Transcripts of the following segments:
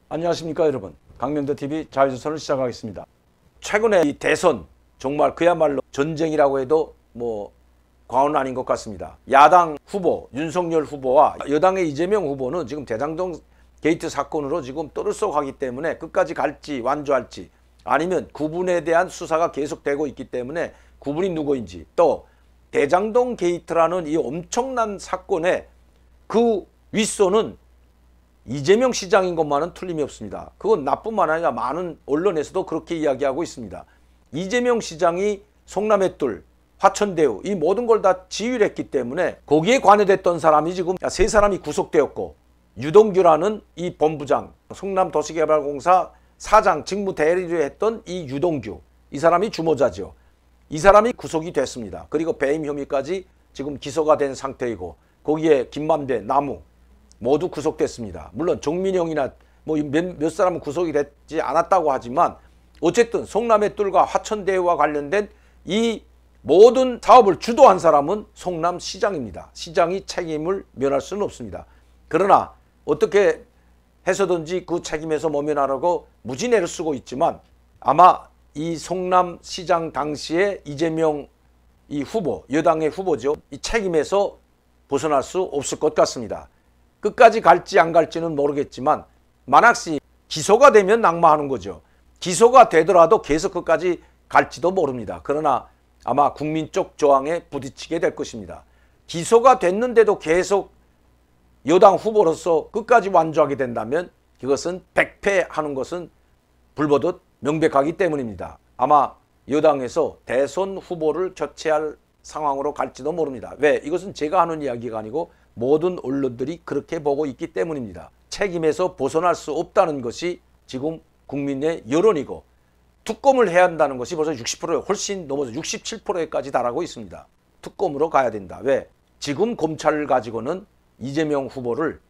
안녕하십니까 여러분. 강명도TV 자유조선을 시작하겠습니다. 최근에 이 대선 정말 그야말로 전쟁이라고 해도 뭐 과언은 아닌 것 같습니다. 야당 후보 윤석열 후보와 여당의 이재명 후보는 지금 대장동 게이트 사건으로 지금 떠들썩하기 때문에 끝까지 갈지 완주할지 아니면 구분에 대한 수사가 계속되고 있기 때문에 구분이 누구인지, 또 대장동 게이트라는 이 엄청난 사건의 그 윗선은 이재명 시장인 것만은 틀림이 없습니다. 그건 나뿐만 아니라 많은 언론에서도 그렇게 이야기하고 있습니다. 이재명 시장이 송남의 뜰, 화천대유 이 모든 걸 다 지휘를 했기 때문에 거기에 관여됐던 사람이 지금 세 사람이 구속되었고, 유동규라는 이 본부장, 성남도시개발공사 사장 직무대리를 했던 이 유동규, 이 사람이 주모자죠. 이 사람이 구속이 됐습니다. 그리고 배임 혐의까지 지금 기소가 된 상태이고, 거기에 김만배, 나무 모두 구속됐습니다. 물론 정민영이나 뭐 몇 사람은 구속이 되지 않았다고 하지만 어쨌든 송남의 뜰과 화천대유와 관련된 이 모든 사업을 주도한 사람은 성남시장입니다. 시장이 책임을 면할 수는 없습니다. 그러나 어떻게 해서든지 그 책임에서 모면하려고 무진애를 쓰고 있지만, 아마 이 성남시장 당시에 이재명 이 후보, 여당의 후보죠, 이 책임에서 벗어날 수 없을 것 같습니다. 끝까지 갈지 안 갈지는 모르겠지만 만약시 기소가 되면 낙마하는 거죠. 기소가 되더라도 계속 끝까지 갈지도 모릅니다. 그러나 아마 국민적 저항에 부딪히게 될 것입니다. 기소가 됐는데도 계속 여당 후보로서 끝까지 완주하게 된다면 그것은 백패하는 것은 불보듯 명백하기 때문입니다. 아마 여당에서 대선 후보를 교체할 상황으로 갈지도 모릅니다. 왜? 이것은 제가 하는 이야기가 아니고 모든 언론들이 그렇게 보고 있기 때문입니다. 책임에서 벗어날 수 없다는 것이 지금 국민의 여론이고, 특검을 해야 한다는 것이 벌써 60%에 훨씬 넘어서 67%에까지 달하고 있습니다. 특검으로 가야 된다. 왜? 지금 검찰을 가지고는 이재명 후보를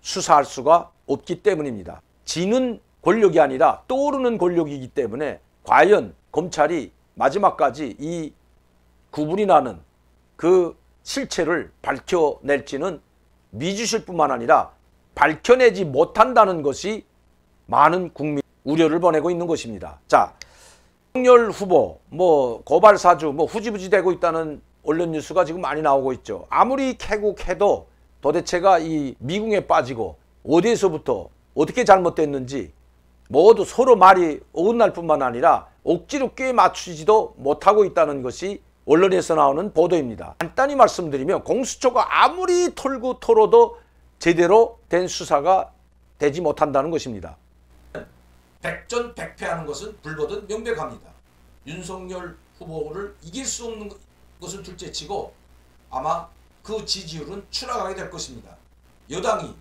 수사할 수가 없기 때문입니다. 지는 권력이 아니라 떠오르는 권력이기 때문에 과연 검찰이 마지막까지 이 구분이 나는 그 실체를 밝혀낼지는 미주실 뿐만 아니라 밝혀내지 못한다는 것이 많은 국민 우려를 보내고 있는 것입니다. 자, 윤석열 후보 뭐 고발 사주 뭐 후지부지 되고 있다는 언론 뉴스가 지금 많이 나오고 있죠. 아무리 캐고 캐도 도대체가 이 미궁에 빠지고 어디에서부터 어떻게 잘못됐는지 모두 서로 말이 어긋날 뿐만 아니라 억지로 꽤 맞추지도 못하고 있다는 것이 언론에서 나오는 보도입니다. 간단히 말씀드리면 공수처가 아무리 털고 털어도 제대로 된 수사가 되지 못한다는 것입니다. 백전백패하는 것은 불보듯 명백합니다. 윤석열 후보를 이길 수 없는 것은 둘째치고 아마 그 지지율은 추락하게 될 것입니다. 여당이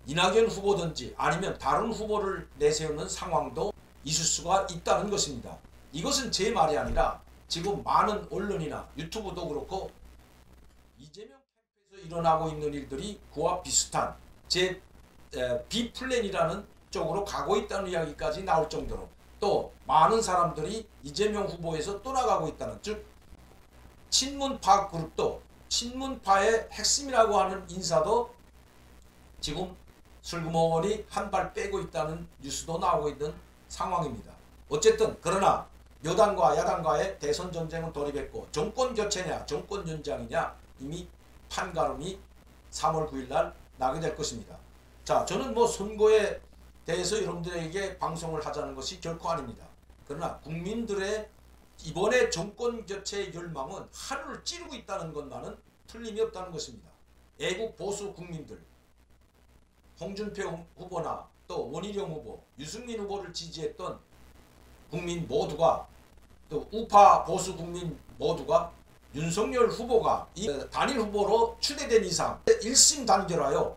이낙연 후보든지 아니면 다른 후보를 내세우는 상황도 있을 수가 있다는 것입니다. 이것은 제 말이 아니라 지금 많은 언론이나 유튜브도 그렇고 이재명 캠프에서 일어나고 있는 일들이 그와 비슷한 제 B플랜이라는 쪽으로 가고 있다는 이야기까지 나올 정도로, 또 많은 사람들이 이재명 후보에서 떠나가고 있다는, 즉 친문파 그룹도, 친문파의 핵심이라고 하는 인사도 지금 슬그머니 한 발 빼고 있다는 뉴스도 나오고 있는 상황입니다. 어쨌든 그러나 여당과 야당과의 대선 전쟁은 돌입했고, 정권 교체냐 정권 연장이냐 이미 판가름이 3월 9일 날 나게 될 것입니다. 자, 저는 뭐 선거에 대해서 여러분들에게 방송을 하자는 것이 결코 아닙니다. 그러나 국민들의 이번에 정권 교체의 열망은 하늘을 찌르고 있다는 것만은 틀림이 없다는 것입니다. 애국 보수 국민들, 홍준표 후보나 또 원희룡 후보, 유승민 후보를 지지했던 국민 모두가, 또 우파 보수 국민 모두가 윤석열 후보가 이 단일 후보로 추대된 이상 일심단결하여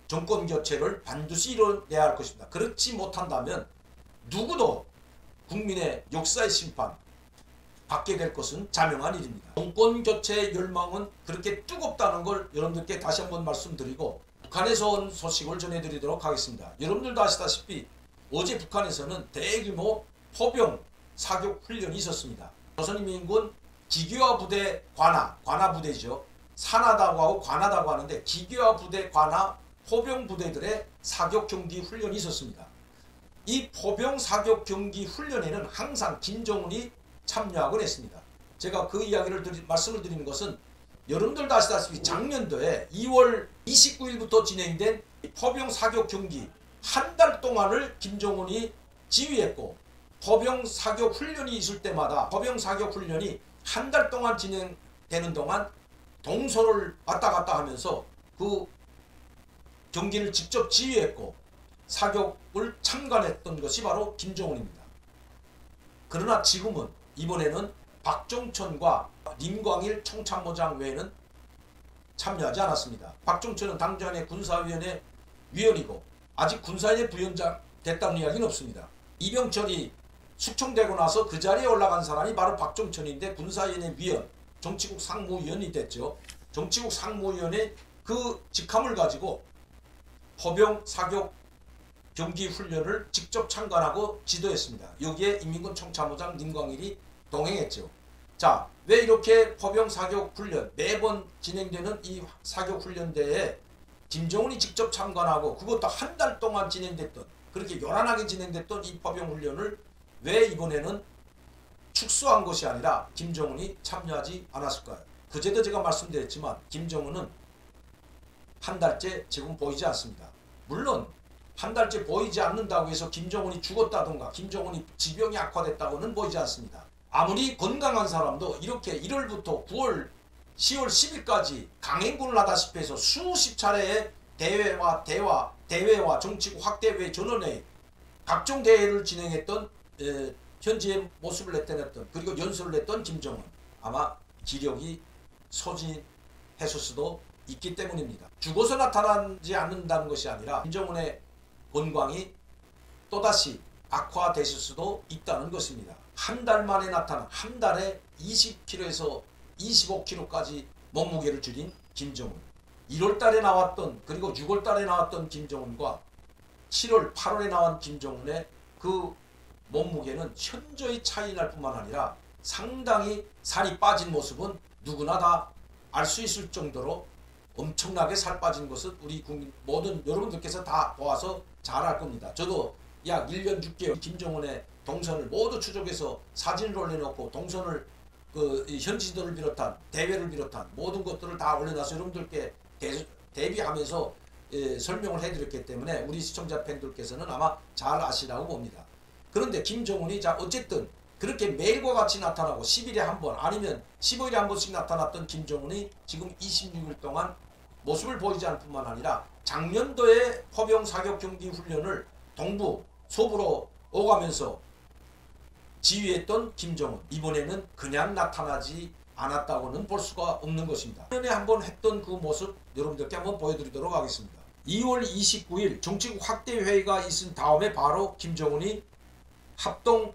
정권 교체를 반드시 이뤄내야 할 것입니다. 그렇지 못한다면 누구도 국민의 역사의 심판 받게 될 것은 자명한 일입니다. 정권 교체 열망은 그렇게 뜨겁다는 걸 여러분들께 다시 한번 말씀드리고, 북한에서 온 소식을 전해드리도록 하겠습니다. 여러분들도 아시다시피 어제 북한에서는 대규모 포병 사격 훈련이 있었습니다. 조선인민군 기교화 부대 관하 부대죠. 산하다고 하고 관하다고 하는데 기교화 부대 관하 포병 부대들의 사격 경기 훈련이 있었습니다. 이 포병 사격 경기 훈련에는 항상 김정은이 참여하곤 했습니다. 제가 그 이야기를 말씀을 드리는 것은 여러분들도 아시다시피 작년도에 2월 29일부터 진행된 포병 사격 경기 한 달 동안을 김정은이 지휘했고, 포병 사격 훈련이 있을 때마다 포병 사격 훈련이 한 달 동안 진행되는 동안 동선을 왔다 갔다 하면서 그 경기를 직접 지휘했고 사격을 참관했던 것이 바로 김정은입니다. 그러나 지금은 이번에는 박종천과林광일 총참모장 외에는 참여하지 않았습니다. 박종천은 당장의 군사위원회 위원이고 아직 군사위원회 부위원장 됐다는 이야기는 없습니다. 이병철이 숙청되고 나서 그 자리에 올라간 사람이 바로 박종천인데 군사위원회 위원, 정치국 상무위원이 됐죠. 정치국 상무위원회 그 직함을 가지고 포병 사격 경기 훈련을 직접 참관하고 지도했습니다. 여기에 인민군 총참모장林광일이 동행했죠. 자, 왜 이렇게 포병 사격 훈련 매번 진행되는 이 사격 훈련대에 김정은이 직접 참관하고 그것도 한 달 동안 진행됐던, 그렇게 요란하게 진행됐던 이 포병 훈련을 왜 이번에는 축소한 것이 아니라 김정은이 참여하지 않았을까요? 그제도 제가 말씀드렸지만 김정은은 한 달째 지금 보이지 않습니다. 물론 한 달째 보이지 않는다고 해서 김정은이 죽었다던가 김정은이 지병이 악화됐다고는 보이지 않습니다. 아무리 건강한 사람도 이렇게 1월부터 9월 10월 10일까지 강행군을 하다시피 해서 수십 차례의 대회와 정치국 확대회 전원회 각종 대회를 진행했던 현지의 모습을 나타냈던, 그리고 연설을 했던 김정은, 아마 기력이 소진했을 수도 있기 때문입니다. 죽어서 나타나지 않는다는 것이 아니라 김정은의 건강이 또다시 악화됐을 수도 있다는 것입니다. 한 달 만에 나타난, 한 달에 20kg에서 25kg까지 몸무게를 줄인 김정은, 1월달에 나왔던, 그리고 6월달에 나왔던 김정은과 7월 8월에 나온 김정은의 그 몸무게는 현저히 차이 날 뿐만 아니라 상당히 살이 빠진 모습은 누구나 다 알 수 있을 정도로 엄청나게 살 빠진 것은 우리 국민 모든 여러분들께서 다 보아서 잘 알 겁니다. 저도 약 1년 6개월 김정은의 동선을 모두 추적해서 사진을 올려놓고 동선을 현지들을 비롯한 대회를 비롯한 모든 것들을 다 올려놔서 여러분들께 대비하면서 설명을 해드렸기 때문에 우리 시청자 팬들께서는 아마 잘 아시라고 봅니다. 그런데 김정은이 자 어쨌든 그렇게 매일과 같이 나타나고 10일에 한 번 아니면 15일에 한 번씩 나타났던 김정은이 지금 26일 동안 모습을 보이지 않을 뿐만 아니라 작년도에 포병 사격 경기 훈련을 동부 소부로 오가면서 지휘했던 김정은, 이번에는 그냥 나타나지 않았다고는 볼 수가 없는 것입니다. 1년에 한 번 했던 그 모습 여러분들께 한번 보여드리도록 하겠습니다. 2월 29일 정치국 확대회의가 있은 다음에 바로 김정은이 합동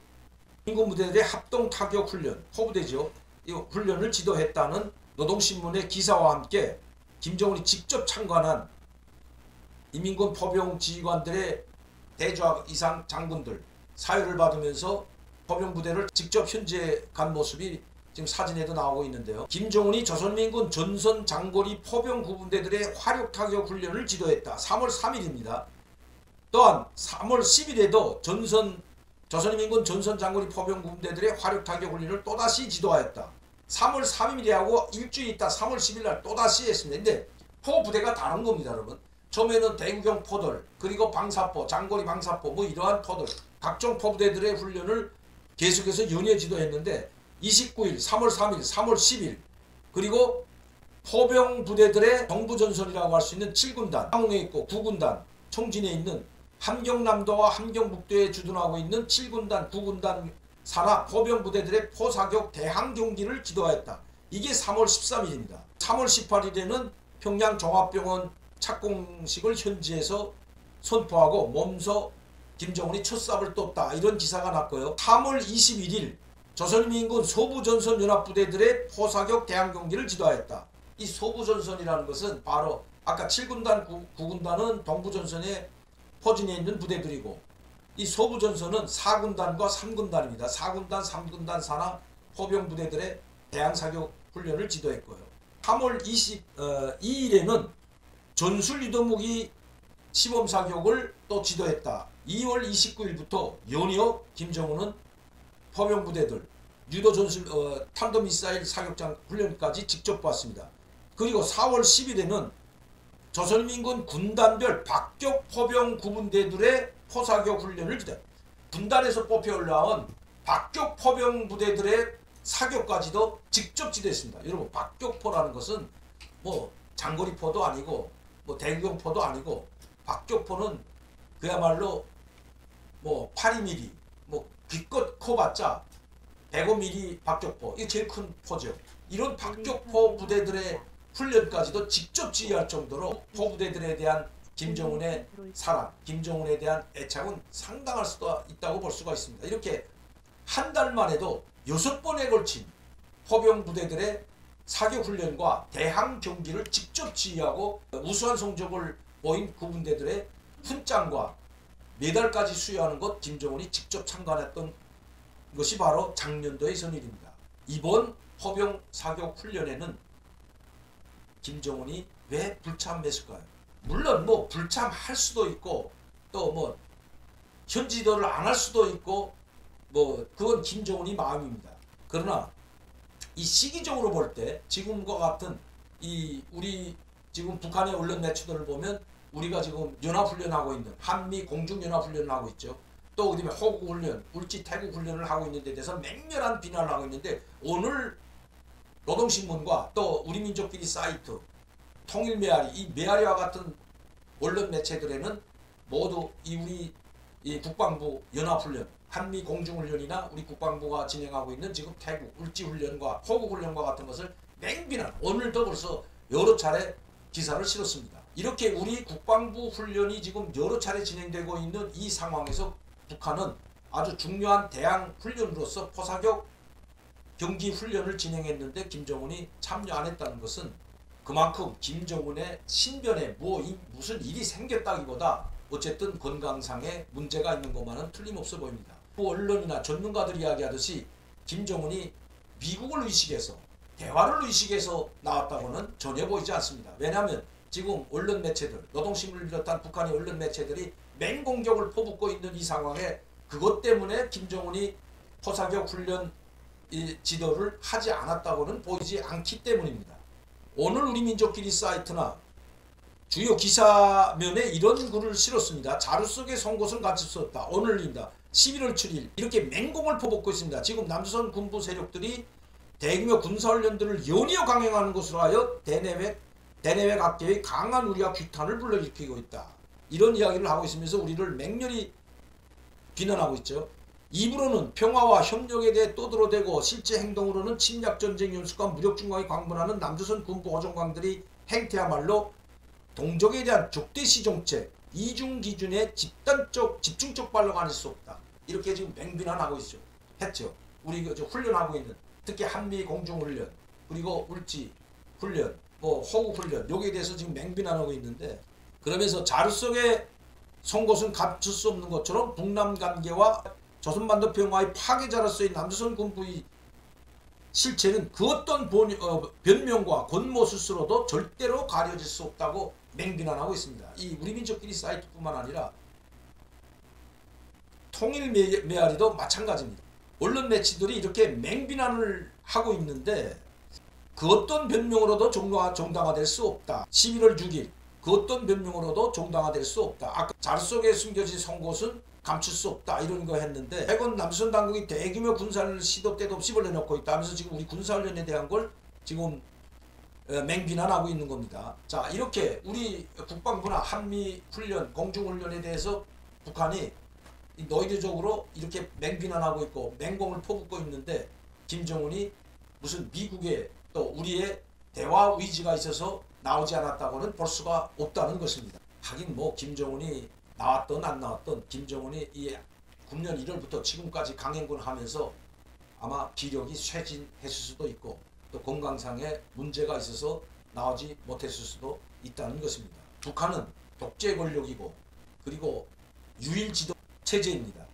인군 부대들의 합동 타격 훈련, 포부대죠. 이 훈련을 지도했다는 노동신문의 기사와 함께 김정은이 직접 참관한 인민군 포병 지휘관들의 대조학 이상 장군들 사유를 받으면서 포병 부대를 직접 현지에 간 모습이 지금 사진에도 나오고 있는데요. 김정은이 조선민군 전선 장거리 포병 구분대들의 화력 타격 훈련을 지도했다. 3월 3일입니다. 또한 3월 10일에도 조선민군 전선 장거리 포병 구분대들의 화력 타격 훈련을 또다시 지도하였다. 3월 3일이하고 일주일 있다 3월 10일날 또다시 했습니다. 근데 포부대가 다른 겁니다, 여러분. 처음에는 대구경 포들, 그리고 방사포, 장거리 방사포, 뭐 이러한 포들, 각종 포부대들의 훈련을 계속해서 연이어 지도했는데 29일, 3월 3일, 3월 10일, 그리고 포병 부대들의 동부전선이라고 할 수 있는 7군단, 함흥에 있고 9군단, 청진에 있는 함경남도와 함경북도에 주둔하고 있는 7군단, 9군단 산하 포병 부대들의 포사격 대항 경기를 지도하였다. 이게 3월 13일입니다. 3월 18일에는 평양 종합병원 착공식을 현지에서 선포하고 몸소 김정은이 첫 삽을 떴다. 이런 기사가 났고요. 3월 21일 조선민군 소부전선연합부대들의 포사격 대항 경기를 지도하였다. 이 소부전선이라는 것은 바로 아까 7군단, 9군단은 동부전선에 포진해 있는 부대들이고 이 소부전선은 4군단과 3군단입니다. 4군단, 3군단 산하 포병부대들의 대항사격 훈련을 지도했고요. 3월 22일에는 전술유도무기 시범사격을 또 지도했다. 2월 29일부터 연이어 김정은은 포병부대들 유도 전술 탄도미사일 사격장 훈련까지 직접 봤습니다. 그리고 4월 10일에는 조선민군 군단별 박격 포병 구분대들의 포사격 훈련을 기다. 군단에서 뽑혀 올라온 박격 포병 부대들의 사격까지도 직접 지도했습니다. 여러분, 박격포라는 것은 뭐 장거리포도 아니고 뭐 대구경포도 아니고, 박격포는 그야말로 뭐 82mm, 뭐 기껏 커봤자 105mm 박격포, 이게 제일 큰 포죠. 이런 박격포 부대들의 훈련까지도 직접 지휘할 정도로 포부대들에 대한 김정은의 사랑, 김정은에 대한 애착은 상당할 수도 있다고 볼 수가 있습니다. 이렇게 한 달 만에도 6번에 걸친 포병 부대들의 사격 훈련과 대항 경기를 직접 지휘하고 우수한 성적을 보인 구분대들의 훈장과 메달까지 수여하는 것, 김정은이 직접 참관했던 것이 바로 작년도의 선일입니다. 이번 포병 사격 훈련에는 김정은이 왜 불참했을까요? 물론 뭐 불참할 수도 있고 또 뭐 현지도를 안 할 수도 있고 뭐 그건 김정은이 마음입니다. 그러나 이 시기적으로 볼 때 지금과 같은 이 우리 지금 북한의 언론 매체들을 보면 우리가 지금 연합훈련하고 있는 한미 공중연합훈련을 하고 있죠. 또 그다음에 호국훈련, 울지 태국훈련을 하고 있는 데 대해서 맹렬한 비난을 하고 있는데, 오늘 노동신문과 또 우리민족끼리 사이트, 통일메아리, 이 메아리와 같은 언론 매체들에는 모두 이 우리 이 국방부 연합훈련, 한미 공중훈련이나 우리 국방부가 진행하고 있는 지금 태국 울지훈련과 호국훈련과 같은 것을 맹비난, 오늘도 벌써 여러 차례 기사를 실었습니다. 이렇게 우리 국방부 훈련이 지금 여러 차례 진행되고 있는 이 상황에서 북한은 아주 중요한 대항 훈련으로서 포사격 경기 훈련을 진행했는데 김정은이 참여 안 했다는 것은 그만큼 김정은의 신변에 무슨 일이 생겼다기보다 어쨌든 건강상의 문제가 있는 것만은 틀림없어 보입니다. 그 언론이나 전문가들이 이야기하듯이 김정은이 미국을 의식해서, 대화를 의식해서 나왔다고는 전혀 보이지 않습니다. 왜냐하면 지금 언론 매체들, 노동신문을 비롯한 북한의 언론 매체들이 맹공격을 퍼붓고 있는 이 상황에 그것 때문에 김정은이 포사격 훈련 지도를 하지 않았다고는 보이지 않기 때문입니다. 오늘 우리민족끼리 사이트나 주요 기사면에 이런 글을 실었습니다. 자루 속의 송곳은 갖출 수 없다. 오늘입니다. 11월 7일 이렇게 맹공을 퍼붓고 있습니다. 지금 남조선 군부 세력들이 대규모 군사훈련들을 연이어 강행하는 것으로 하여 대내외 각계의 강한 우려와 규탄을 불러일으키고 있다. 이런 이야기를 하고 있으면서 우리를 맹렬히 비난하고 있죠. 입으로는 평화와 협력에 대해 떠들어대고 실제 행동으로는 침략전쟁 연습과 무력중광이 광분하는 남조선 군부 어종강들이 행태야말로 동족에 대한 적대시 정책, 이중기준의 집중적 발로가 아닐 수 없다. 이렇게 지금 맹비난하고 있죠. 했죠. 우리 훈련하고 있는, 특히 한미 공중훈련, 그리고 울지 훈련, 뭐 호국훈련, 여기에 대해서 지금 맹비난하고 있는데, 그러면서 자루 속에 송곳은 감출 수 없는 것처럼 북남관계와 조선반도 평화의 파괴자로서의 남조선 군부의 실체는 그 어떤 변명과 권모 스스로도 절대로 가려질 수 없다고 맹비난하고 있습니다. 이 우리민족끼리 사이트뿐만 아니라 통일메아리도 마찬가지입니다. 언론 매체들이 이렇게 맹비난을 하고 있는데 그 어떤 변명으로도 정당화될 수 없다. 11월 6일 그 어떤 변명으로도 정당화될 수 없다. 아까 자루 속에 숨겨진 송곳은 감출 수 없다. 이런 거 했는데, 최근 남조선 당국이 대규모 군사를 시도 때도 없이 벌려놓고 있다 하면서 지금 우리 군사훈련에 대한 걸 지금 맹비난하고 있는 겁니다. 자, 이렇게 우리 국방부나 한미훈련, 공중훈련에 대해서 북한이 노이드적으로 이렇게 맹비난하고 있고 맹공을 퍼붓고 있는데, 김정은이 무슨 미국의 또 우리의 대화 의지가 있어서 나오지 않았다고는 볼 수가 없다는 것입니다. 하긴 뭐 김정은이 나왔던 안 나왔던 김정은이 이 금년 1월부터 지금까지 강행군을 하면서 아마 기력이 쇠진했을 수도 있고 또 건강상의 문제가 있어서 나오지 못했을 수도 있다는 것입니다. 북한은 독재 권력이고 그리고 유일지도 체제입니다.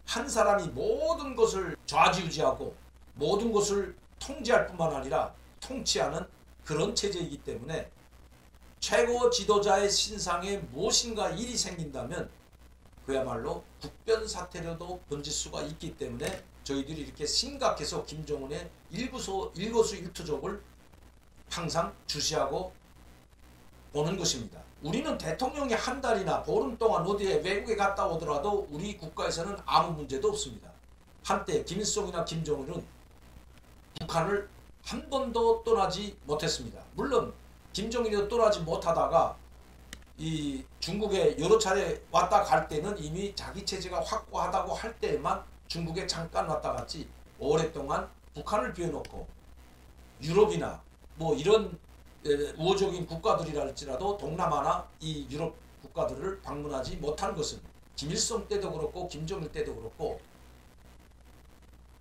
한 사람이 모든 것을 좌지우지하고 모든 것을 통제할 뿐만 아니라 통치하는 그런 체제이기 때문에 최고 지도자의 신상에 무엇인가 일이 생긴다면 그야말로 국변 사태로도 번질 수가 있기 때문에 저희들이 이렇게 심각해서 김정은의 일거수일투족을 항상 주시하고 오는 것입니다. 우리는 대통령이 한 달이나 보름 동안 어디에 외국에 갔다 오더라도 우리 국가에서는 아무 문제도 없습니다. 한때 김일성이나 김정은은 북한을 한 번도 떠나지 못했습니다. 물론 김정일이도 떠나지 못하다가 이 중국에 여러 차례 왔다 갈 때는 이미 자기 체제가 확고하다고 할 때에만 중국에 잠깐 왔다 갔지, 오랫동안 북한을 비워놓고 유럽이나 뭐 이런 우호적인 국가들이라 할지라도 동남아나 이 유럽 국가들을 방문하지 못한 것은 김일성 때도 그렇고 김정일 때도 그렇고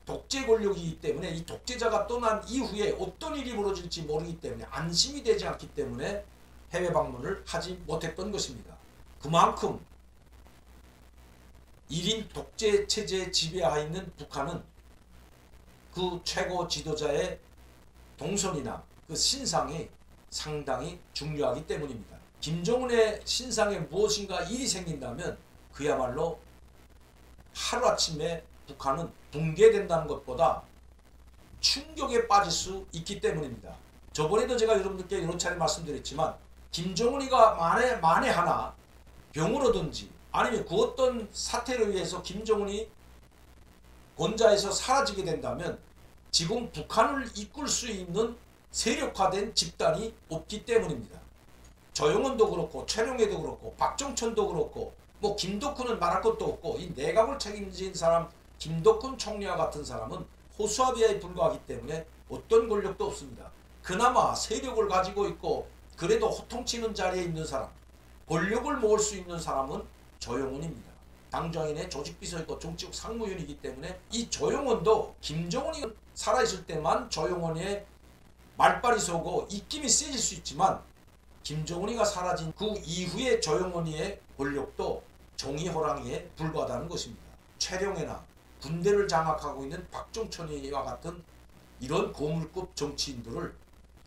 독재 권력이기 때문에, 이 독재자가 떠난 이후에 어떤 일이 벌어질지 모르기 때문에 안심이 되지 않기 때문에 해외 방문을 하지 못했던 것입니다. 그만큼 1인 독재 체제에 지배하에 있는 북한은 그 최고 지도자의 동선이나 그 신상이 상당히 중요하기 때문입니다. 김정은의 신상에 무엇인가 일이 생긴다면 그야말로 하루아침에 북한은 붕괴된다는 것보다 충격에 빠질 수 있기 때문입니다. 저번에도 제가 여러분들께 여러 차례 말씀드렸지만 김정은이가 만에 하나 병을 오든지 아니면 그 어떤 사태로 인해서 김정은이 권좌에서 사라지게 된다면 지금 북한을 이끌 수 있는 세력화된 집단이 없기 때문입니다. 조영원도 그렇고 최룡해도 그렇고 박정천도 그렇고 뭐 김덕훈은 말할 것도 없고 이 내각을 책임진 사람 김덕훈 총리와 같은 사람은 호수아비아에 불과하기 때문에 어떤 권력도 없습니다. 그나마 세력을 가지고 있고 그래도 호통치는 자리에 있는 사람, 권력을 모을 수 있는 사람은 조영원입니다. 당정인의 조직비서이고 정치국 상무위원이기 때문에 이 조영원도 김정은이 살아있을 때만 조영원의 말빨이 서고 입김이 세질 수 있지만 김정은이가 사라진 그 이후의 조영원이의 권력도 종이호랑이에 불과하다는 것입니다. 최룡해나 군대를 장악하고 있는 박정천이와 같은 이런 고물급 정치인들을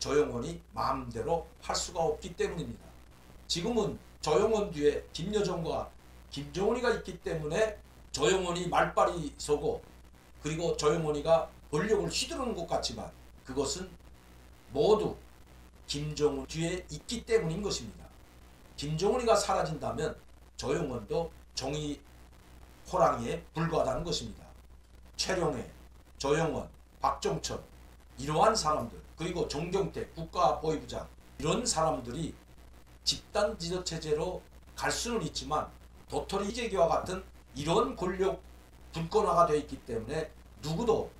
조영원이 마음대로 할 수가 없기 때문입니다. 지금은 조영원 뒤에 김여정과 김정은이가 있기 때문에 조영원이 말빨이 서고 그리고 조영원이가 권력을 휘두르는 것 같지만 그것은 모두 김정은 뒤에 있기 때문인 것입니다. 김정은이가 사라진다면 조영원도 종이 호랑이에 불과하다는 것입니다. 최룡해, 조영원, 박정천 이러한 사람들 그리고 정경태 국가보위부장 이런 사람들이 집단 지도체제로 갈 수는 있지만 도토리 이재기와 같은 이런 권력 분권화가 되어 있기 때문에 누구도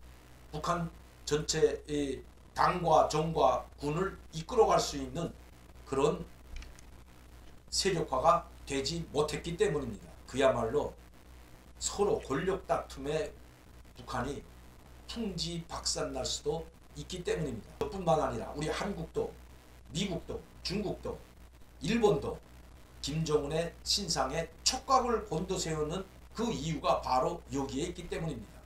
북한 전체의 당과 정과 군을 이끌어갈 수 있는 그런 세력화가 되지 못했기 때문입니다. 그야말로 서로 권력 다툼에 북한이 풍지박산날 수도 있기 때문입니다. 그뿐만 아니라 우리 한국도 미국도 중국도 일본도 김정은의 신상에 촉각을 곤두세우는 그 이유가 바로 여기에 있기 때문입니다.